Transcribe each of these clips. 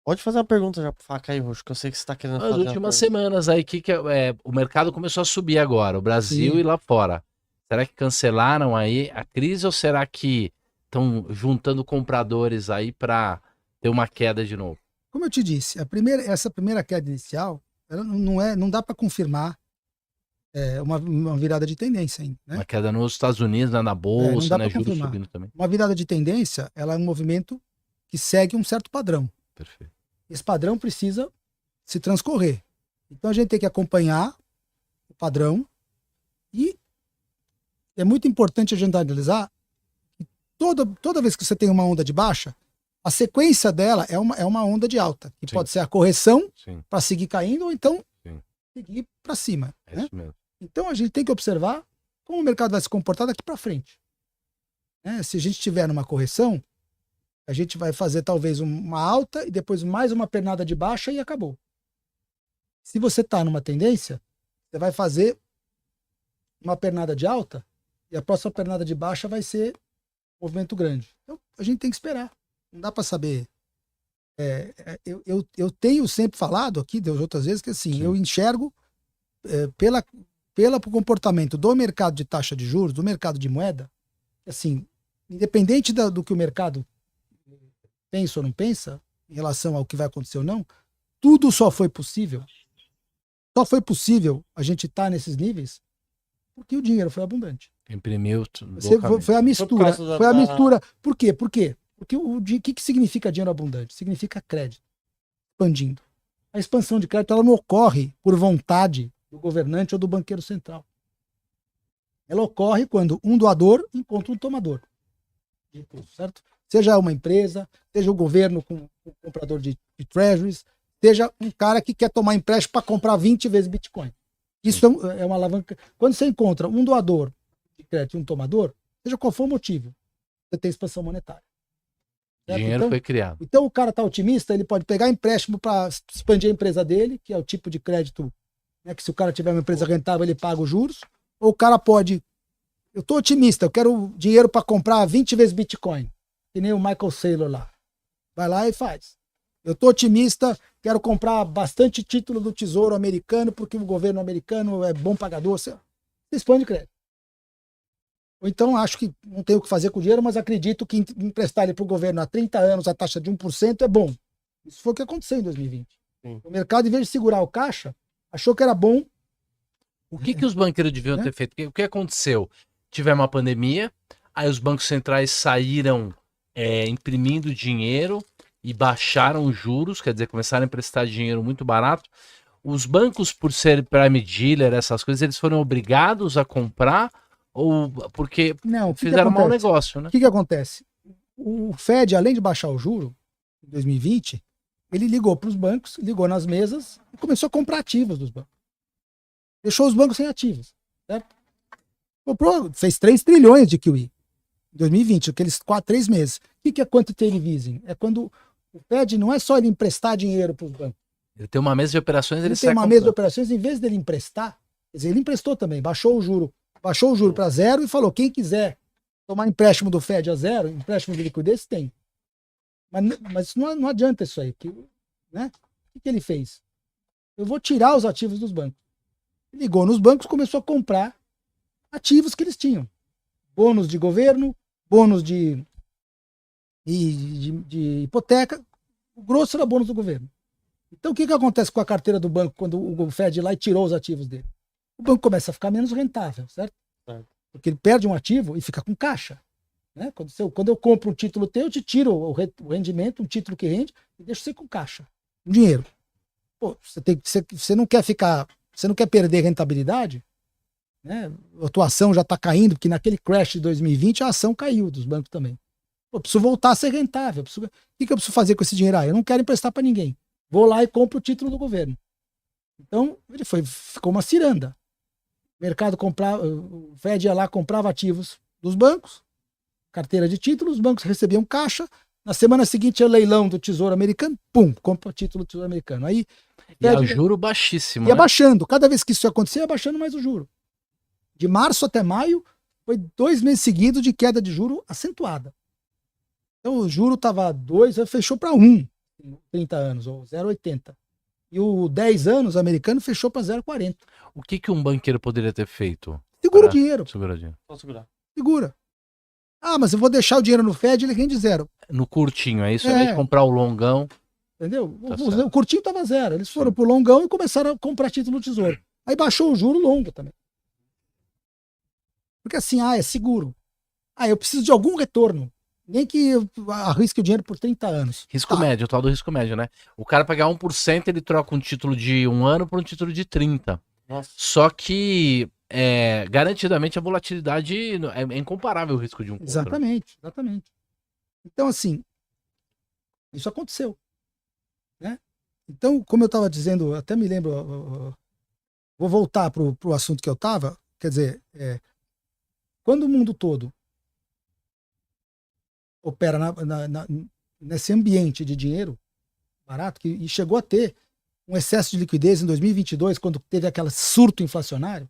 Pode fazer uma pergunta já pro Faca aí, Roxo, que eu sei que você tá querendo Nas fazer uma últimas pergunta. semanas aí, o mercado começou a subir agora, o Brasil e Sim. lá fora. Será que cancelaram aí a crise ou será que estão juntando compradores aí para ter uma queda de novo? Como eu te disse, essa primeira queda inicial, ela não dá para confirmar uma virada de tendência ainda, né? Uma queda nos Estados Unidos, né, na Não bolsa, dá né, para juros confirmar. subindo também. Uma virada de tendência, ela é um movimento que segue um certo padrão. Perfeito. Esse padrão precisa se transcorrer. Então a gente tem que acompanhar o padrão e é muito importante a gente analisar que toda vez que você tem uma onda de baixa, a sequência dela é uma onda de alta, que Sim. pode ser a correção Sim, para seguir caindo ou então sim, seguir para cima. é Né? isso mesmo. Então a gente tem que observar como o mercado vai se comportar daqui para frente. Né? Se a gente tiver numa correção, a gente vai fazer talvez uma alta e depois mais uma pernada de baixa e acabou. Se você está numa tendência, você vai fazer uma pernada de alta e a próxima pernada de baixa vai ser um movimento grande. Então a gente tem que esperar. Não dá para saber. Eu tenho sempre falado aqui, de outras vezes, que assim, Sim. eu enxergo pelo comportamento do mercado de taxa de juros, do mercado de moeda, assim, independente do que o mercado pensa ou não pensa, em relação ao que vai acontecer ou não, tudo só foi possível. Só foi possível a gente estar nesses níveis porque o dinheiro foi abundante. Imprimiu Foi a Foi por mistura. causa da- Foi a da- mistura. Por quê? Porque o que significa dinheiro abundante? Significa crédito expandindo. A expansão de crédito ela não ocorre por vontade do governante ou do banqueiro central. Ela ocorre quando um doador encontra um tomador. Certo? Seja uma empresa, seja o governo com o comprador de treasuries, seja um cara que quer tomar empréstimo para comprar 20 vezes Bitcoin. Isso é uma alavanca. Quando você encontra um doador de crédito e um tomador, seja qual for o motivo, você tem expansão monetária. Certo? Dinheiro foi criado. Então o cara está otimista, ele pode pegar empréstimo para expandir a empresa dele, que é o tipo de crédito, né, que se o cara tiver uma empresa rentável, ele paga os juros. Ou o cara pode, eu estou otimista, eu quero dinheiro para comprar 20 vezes Bitcoin, que nem o Michael Saylor lá. Vai lá e faz. Eu estou otimista, quero comprar bastante título do Tesouro Americano, porque o governo americano é bom pagador. Você expande crédito. Ou então acho que não tem o que fazer com o dinheiro, mas acredito que emprestar ele para o governo há 30 anos a taxa de 1% é bom. Isso foi o que aconteceu em 2020. Sim. O mercado, em vez de segurar o caixa, achou que era bom. O que os banqueiros deviam ter feito? O que aconteceu? Tivemos uma pandemia, aí os bancos centrais saíram imprimindo dinheiro e baixaram os juros, quer dizer, começaram a emprestar dinheiro muito barato. Os bancos, por ser prime dealer, essas coisas, eles foram obrigados a comprar ou porque Não, o que fizeram que mau acontece? negócio, né? O que acontece? O Fed, além de baixar o juro, em 2020, ele ligou para os bancos, ligou nas mesas e começou a comprar ativos dos bancos. Deixou os bancos sem ativos. Certo? Comprou, fez 3 trilhões de QE em 2020, aqueles 3 meses. O que é quantitative easing? É quando o Fed não é só ele emprestar dinheiro para os bancos. Ele tem uma mesa de operações, Ele tem uma mesa de operações, em vez dele emprestar, quer dizer, ele emprestou também, baixou o juro para zero e falou: quem quiser tomar empréstimo do Fed a zero, empréstimo de liquidez, tem. Mas não adianta isso aí. Né? O que ele fez? Eu vou tirar os ativos dos bancos. Ligou nos bancos, começou a comprar ativos que eles tinham. Bônus de governo, bônus de hipoteca. O grosso era bônus do governo. Então, o que acontece com a carteira do banco quando o Fed lá e tirou os ativos dele? O banco começa a ficar menos rentável, certo? Porque ele perde um ativo e fica com caixa. Né? Quando eu compro um título teu, eu te tiro o rendimento, um título que rende, e deixo você com caixa, com dinheiro. Pô, você não quer ficar, você não quer perder rentabilidade, né? A tua ação já está caindo, porque naquele crash de 2020 a ação caiu dos bancos também. Pô, preciso voltar a ser rentável. O que eu preciso fazer com esse dinheiro? Eu não quero emprestar para ninguém. Vou lá e compro o título do governo. Então, ficou uma ciranda. O mercado comprava, o Fed ia lá, comprava ativos dos bancos, carteira de títulos, os bancos recebiam caixa. Na semana seguinte, é leilão do Tesouro Americano, pum, compra o título do Tesouro Americano. Aí, e é o juro baixíssimo. Ia baixando. Cada vez que isso acontecia, ia baixando mais o juro. De março até maio, foi 2 meses seguidos de queda de juro acentuada. Então, o juro estava 2, fechou para 1. 30 anos, ou 0,80. E o 10 anos americano fechou para 0,40. O que um banqueiro poderia ter feito? Segura o pra dinheiro, segurar dinheiro? Posso segurar. segura. Ah, mas eu vou deixar o dinheiro no Fed, ele rende 0. No curtinho, é isso? É. Ao invés de comprar o longão. Entendeu? Tá O certo. curtinho estava 0. Eles foram pro longão e começaram a comprar título do Tesouro. Aí baixou o juro longo também. Porque assim, é seguro. Eu preciso de algum retorno. Nem que eu arrisque o dinheiro por 30 anos. Risco médio, o tal do risco médio, né? O cara pagar 1%, ele troca um título de 1 ano por um título de 30. Nossa. Só que, garantidamente, a volatilidade é incomparável o risco de um contra. Exatamente, exatamente. Então, assim, isso aconteceu. Né? Então, como eu estava dizendo, eu até me lembro, vou voltar para o assunto que eu estava, quer dizer, quando o mundo todo opera nesse ambiente de dinheiro barato, e chegou a ter um excesso de liquidez em 2022, quando teve aquele surto inflacionário,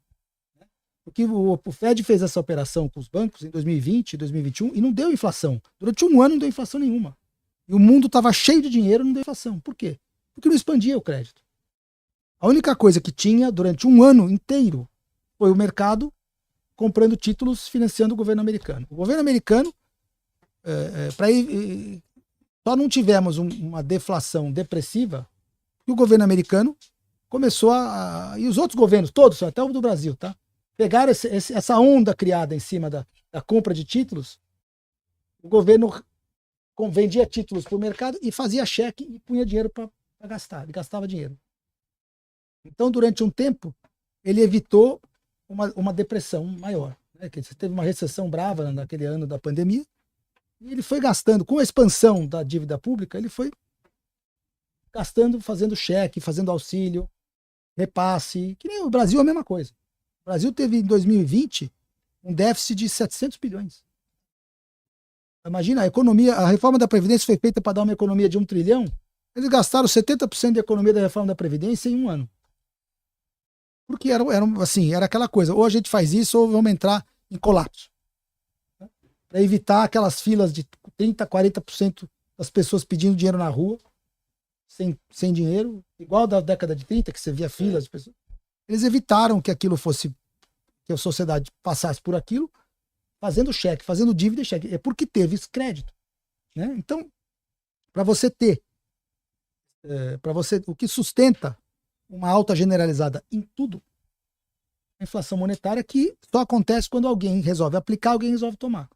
né? Porque o Fed fez essa operação com os bancos em 2020, 2021, e não deu inflação. Durante um ano não deu inflação nenhuma. E o mundo estava cheio de dinheiro e não deu inflação. Por quê? Porque não expandia o crédito. A única coisa que tinha durante um ano inteiro foi o mercado comprando títulos financiando o governo americano. O governo americano, só não tivemos uma deflação depressiva que o governo americano começou e os outros governos, todos, até o do Brasil, tá? Pegaram essa onda criada em cima da compra de títulos. O governo vendia títulos para o mercado e fazia cheque e punha dinheiro para gastar. Ele gastava dinheiro. Então, durante um tempo, ele evitou uma depressão maior. Né? Você teve uma recessão brava naquele ano da pandemia. E ele foi gastando, com a expansão da dívida pública, ele foi gastando, fazendo cheque, fazendo auxílio, repasse, que nem o Brasil é a mesma coisa. O Brasil teve, em 2020, um déficit de 700 bilhões. Imagina, a reforma da Previdência foi feita para dar uma economia de 1 trilhão, eles gastaram 70% da economia da reforma da Previdência em um ano. Porque era aquela coisa, ou a gente faz isso, ou vamos entrar em colapso. Para evitar aquelas filas de 30%, 40% das pessoas pedindo dinheiro na rua, sem dinheiro, igual da década de 30, que você via filas de pessoas. Eles evitaram que aquilo fosse, que a sociedade passasse por aquilo, fazendo cheque, fazendo dívida e cheque. É porque teve esse crédito. Né? Então, para você ter, o que sustenta uma alta generalizada em tudo, a inflação monetária, que só acontece quando alguém resolve aplicar, alguém resolve tomar.